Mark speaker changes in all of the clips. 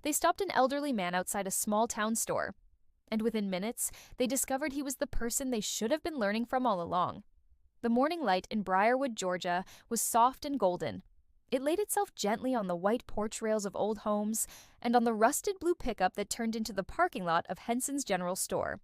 Speaker 1: They stopped an elderly man outside a small town store, and within minutes, they discovered he was the person they should have been learning from all along. The morning light in Briarwood, Georgia, was soft and golden. It laid itself gently on the white porch rails of old homes and on the rusted blue pickup that turned into the parking lot of Henson's General Store.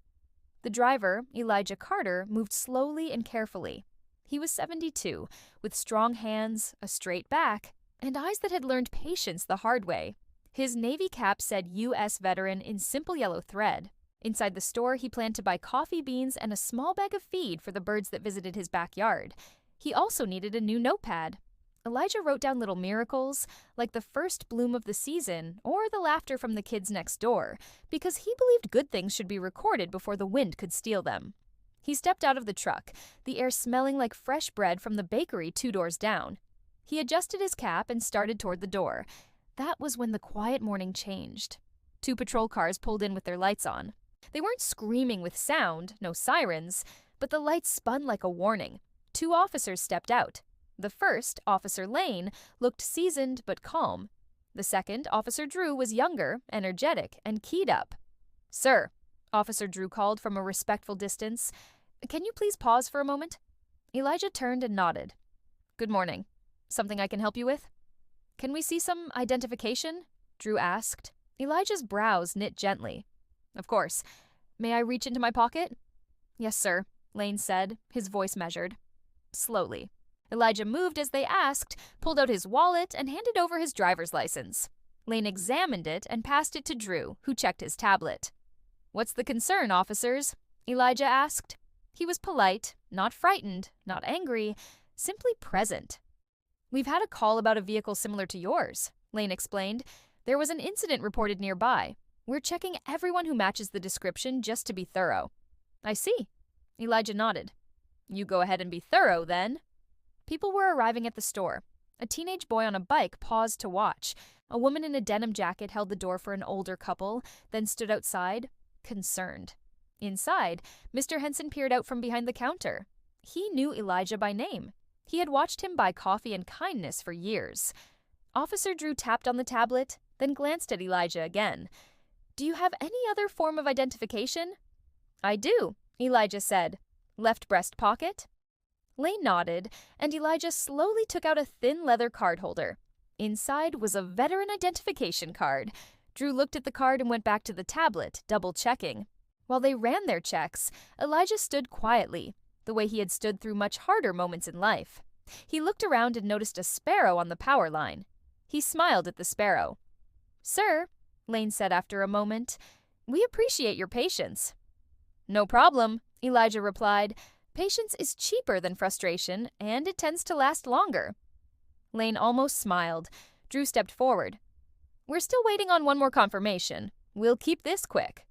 Speaker 1: The driver, Elijah Carter, moved slowly and carefully. He was 72, with strong hands, a straight back, and eyes that had learned patience the hard way. His Navy cap said U.S. Veteran in simple yellow thread. Inside the store, he planned to buy coffee beans and a small bag of feed for the birds that visited his backyard. He also needed a new notepad. Elijah wrote down little miracles, like the first bloom of the season or the laughter from the kids next door, because he believed good things should be recorded before the wind could steal them. He stepped out of the truck, the air smelling like fresh bread from the bakery 2 doors down. He adjusted his cap and started toward the door. That was when the quiet morning changed. 2 patrol cars pulled in with their lights on. They weren't screaming with sound, no sirens, but the lights spun like a warning. 2 officers stepped out. The first, Officer Lane, looked seasoned but calm. The second, Officer Drew, was younger, energetic, and keyed up. "Sir," Officer Drew called from a respectful distance, "can you please pause for a moment?" Elijah turned and nodded. "Good morning. Something I can help you with?" "Can we see some identification?" Drew asked. Elijah's brows knit gently. "Of course. May I reach into my pocket?" "Yes, sir," Lane said, his voice measured. Slowly. Elijah moved as they asked, pulled out his wallet, and handed over his driver's license. Lane examined it and passed it to Drew, who checked his tablet. "What's the concern, officers?" Elijah asked. He was polite, not frightened, not angry, simply present. "We've had a call about a vehicle similar to yours," Lane explained. "There was an incident reported nearby. We're checking everyone who matches the description just to be thorough." "I see." Elijah nodded. "You go ahead and be thorough, then." People were arriving at the store. A teenage boy on a bike paused to watch. A woman in a denim jacket held the door for an older couple, then stood outside, concerned. Inside, Mr. Henson peered out from behind the counter. He knew Elijah by name. He had watched him buy coffee and kindness for years. Officer Drew tapped on the tablet, then glanced at Elijah again. "Do you have any other form of identification?" "I do," Elijah said. "Left breast pocket?" Lane nodded, and Elijah slowly took out a thin leather card holder. Inside was a veteran identification card. Drew looked at the card and went back to the tablet, double-checking. While they ran their checks, Elijah stood quietly, the way he had stood through much harder moments in life. He looked around and noticed a sparrow on the power line. He smiled at the sparrow. "Sir," Lane said after a moment, "we appreciate your patience." "No problem," Elijah replied. "Patience is cheaper than frustration, and it tends to last longer." Lane almost smiled. Drew stepped forward. "We're still waiting on one more confirmation. We'll keep this quick."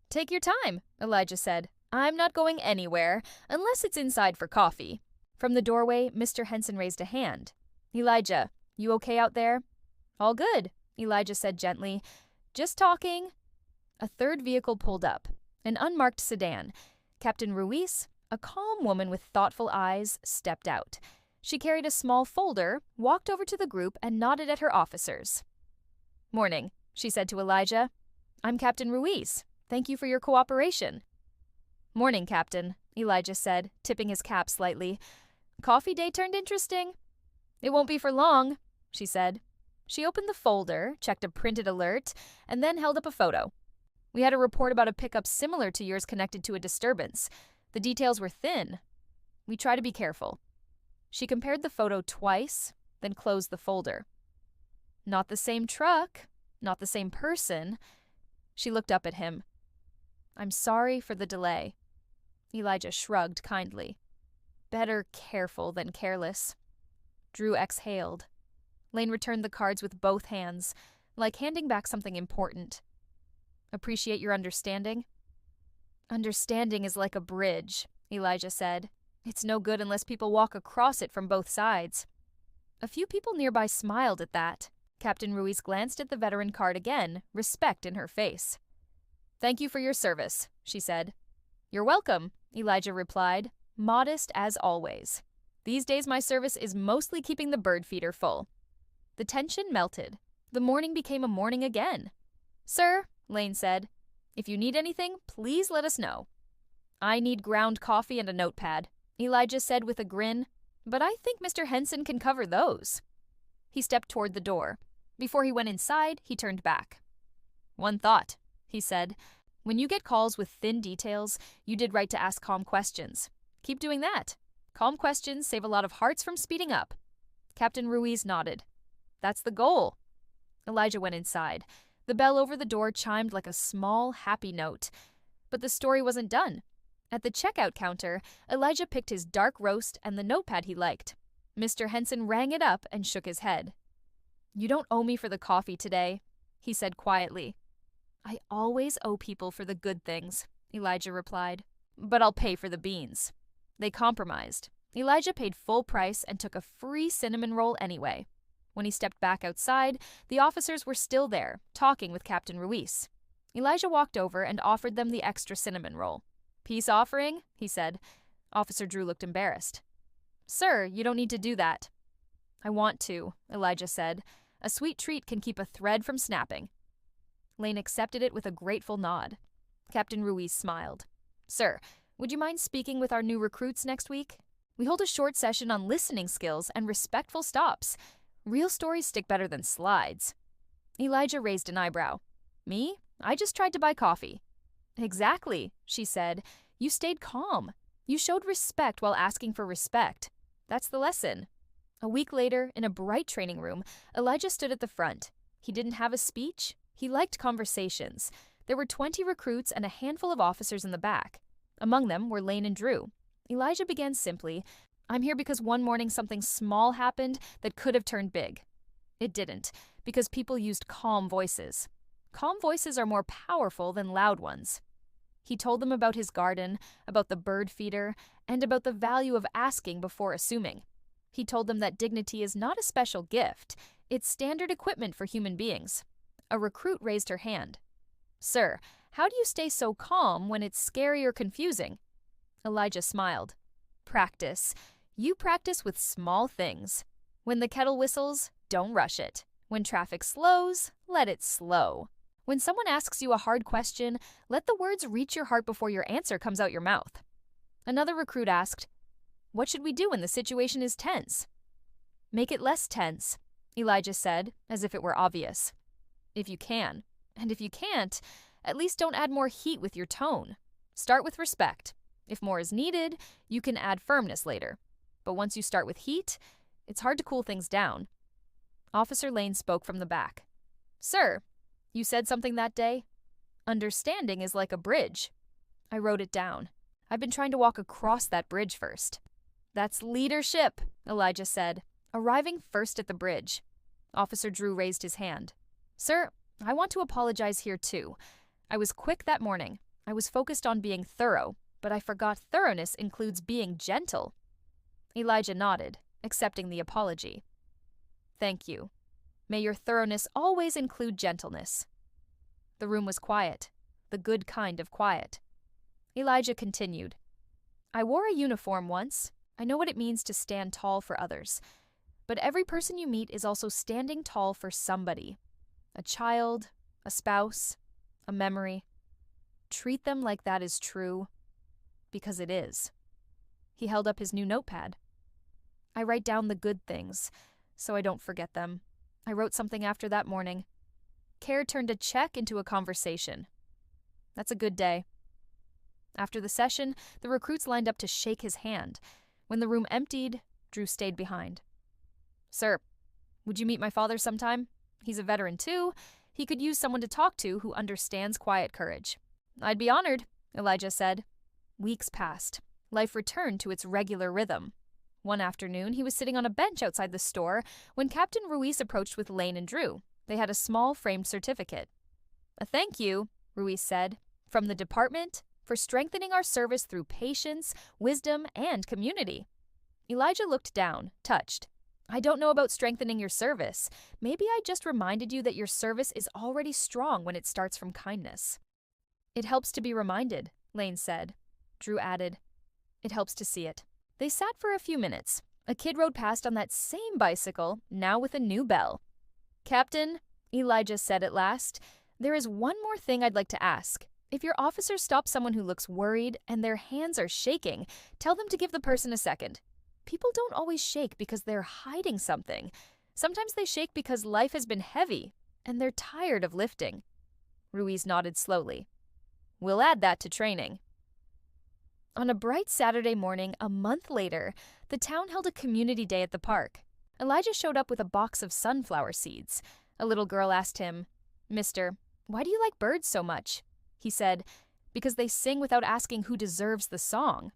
Speaker 1: "Take your time," Elijah said. "I'm not going anywhere, unless it's inside for coffee." From the doorway, Mr. Henson raised a hand. "Elijah, you okay out there?" "All good," Elijah said gently. "Just talking." A third vehicle pulled up, an unmarked sedan. Captain Ruiz, a calm woman with thoughtful eyes, stepped out. She carried a small folder, walked over to the group, and nodded at her officers. "Morning," she said to Elijah. "I'm Captain Ruiz. Thank you for your cooperation." "Morning, Captain," Elijah said, tipping his cap slightly. "Coffee day turned interesting?" "It won't be for long," she said. She opened the folder, checked a printed alert, and then held up a photo. "We had a report about a pickup similar to yours connected to a disturbance. The details were thin. We try to be careful." She compared the photo twice, then closed the folder. "Not the same truck, not the same person." She looked up at him. "I'm sorry for the delay." Elijah shrugged kindly. "Better careful than careless." Drew exhaled. Lane returned the cards with both hands, like handing back something important. "Appreciate your understanding." "Understanding is like a bridge," Elijah said. "It's no good unless people walk across it from both sides." A few people nearby smiled at that. Captain Ruiz glanced at the veteran card again, respect in her face. "Thank you for your service," she said. "You're welcome," Elijah replied, modest as always. "These days my service is mostly keeping the bird feeder full." The tension melted. The morning became a morning again. "Sir," Lane said, "if you need anything, please let us know." "I need ground coffee and a notepad," Elijah said with a grin, "but I think Mr. Henson can cover those." He stepped toward the door. Before he went inside, he turned back. "One thought," he said. "When you get calls with thin details, you did right to ask calm questions. Keep doing that. Calm questions save a lot of hearts from speeding up." Captain Ruiz nodded. "That's the goal." Elijah went inside. The bell over the door chimed like a small, happy note. But the story wasn't done. At the checkout counter, Elijah picked his dark roast and the notepad he liked. Mr. Henson rang it up and shook his head. "You don't owe me for the coffee today," he said quietly. "I always owe people for the good things," Elijah replied. "But I'll pay for the beans." They compromised. Elijah paid full price and took a free cinnamon roll anyway. When he stepped back outside, the officers were still there, talking with Captain Ruiz. Elijah walked over and offered them the extra cinnamon roll. "Peace offering?" he said. Officer Drew looked embarrassed. "Sir, you don't need to do that." "I want to," Elijah said. "A sweet treat can keep a thread from snapping." Lane accepted it with a grateful nod. Captain Ruiz smiled. "Sir, would you mind speaking with our new recruits next week? We hold a short session on listening skills and respectful stops. Real stories stick better than slides." Elijah raised an eyebrow. "Me? I just tried to buy coffee." "Exactly," she said. "You stayed calm. You showed respect while asking for respect. That's the lesson." A week later, in a bright training room, Elijah stood at the front. He didn't have a speech. He liked conversations. There were 20 recruits and a handful of officers in the back. Among them were Lane and Drew. Elijah began simply, "I'm here because one morning something small happened that could have turned big. It didn't, because people used calm voices. Calm voices are more powerful than loud ones." He told them about his garden, about the bird feeder, and about the value of asking before assuming. He told them that dignity is not a special gift, it's standard equipment for human beings. A recruit raised her hand. "Sir, how do you stay so calm when it's scary or confusing?" Elijah smiled. "Practice. You practice with small things. When the kettle whistles, don't rush it. When traffic slows, let it slow. When someone asks you a hard question, let the words reach your heart before your answer comes out your mouth." Another recruit asked, "What should we do when the situation is tense?" "Make it less tense," Elijah said, as if it were obvious. "If you can. And if you can't, at least don't add more heat with your tone. Start with respect. If more is needed, you can add firmness later. But once you start with heat, it's hard to cool things down." Officer Lane spoke from the back. "Sir, you said something that day. Understanding is like a bridge." I wrote it down. "I've been trying to walk across that bridge first." "That's leadership," Elijah said, arriving first at the bridge. Officer Drew raised his hand. "Sir, I want to apologize here too. I was quick that morning. I was focused on being thorough, but I forgot thoroughness includes being gentle." Elijah nodded, accepting the apology. "Thank you. May your thoroughness always include gentleness." The room was quiet, the good kind of quiet. Elijah continued. "I wore a uniform once. I know what it means to stand tall for others. But every person you meet is also standing tall for somebody. A child, a spouse, a memory. Treat them like that is true, because it is." He held up his new notepad. "I write down the good things, so I don't forget them." I wrote something after that morning. Care turned a check into a conversation. That's a good day. After the session, the recruits lined up to shake his hand. When the room emptied, Drew stayed behind. "Sir, would you meet my father sometime? He's a veteran too. He could use someone to talk to who understands quiet courage." "I'd be honored," Elijah said. Weeks passed. Life returned to its regular rhythm. One afternoon, he was sitting on a bench outside the store when Captain Ruiz approached with Lane and Drew. They had a small framed certificate. "A thank you," Ruiz said, "from the department for strengthening our service through patience, wisdom, and community." Elijah looked down, touched. "I don't know about strengthening your service. Maybe I just reminded you that your service is already strong when it starts from kindness." "It helps to be reminded," Lane said. Drew added, "It helps to see it." They sat for a few minutes. A kid rode past on that same bicycle, now with a new bell. "Captain," Elijah said at last, There is one more thing I'd like to ask. If your officer stops someone who looks worried and their hands are shaking, tell them to give the person a second. People don't always shake because they're hiding something. Sometimes they shake because life has been heavy and they're tired of lifting. Ruiz nodded slowly. We'll add that to training. On a bright Saturday morning, a month later, the town held a community day at the park. Elijah showed up with a box of sunflower seeds. A little girl asked him, Mister, why do you like birds so much? He said, because they sing without asking who deserves the song.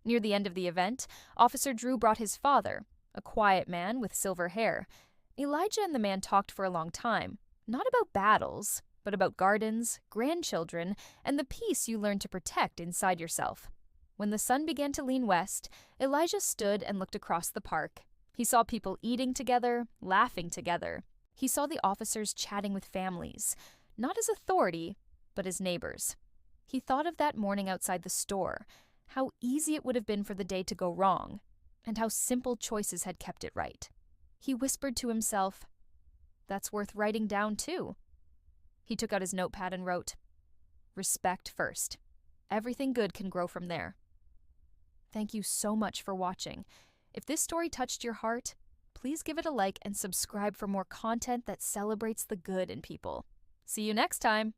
Speaker 1: Near the end of the event, Officer Drew brought his father, a quiet man with silver hair. Elijah and the man talked for a long time, not about battles, but about gardens, grandchildren, and the peace you learn to protect inside yourself. When the sun began to lean west, Elijah stood and looked across the park. He saw people eating together, laughing together. He saw the officers chatting with families, not as authority, but as neighbors. He thought of that morning outside the store, how easy it would have been for the day to go wrong, and how simple choices had kept it right. He whispered to himself, that's worth writing down too. He took out his notepad and wrote, respect first. Everything good can grow from there. Thank you so much for watching. If this story touched your heart, please give it a like and subscribe for more content that celebrates the good in people. See you next time!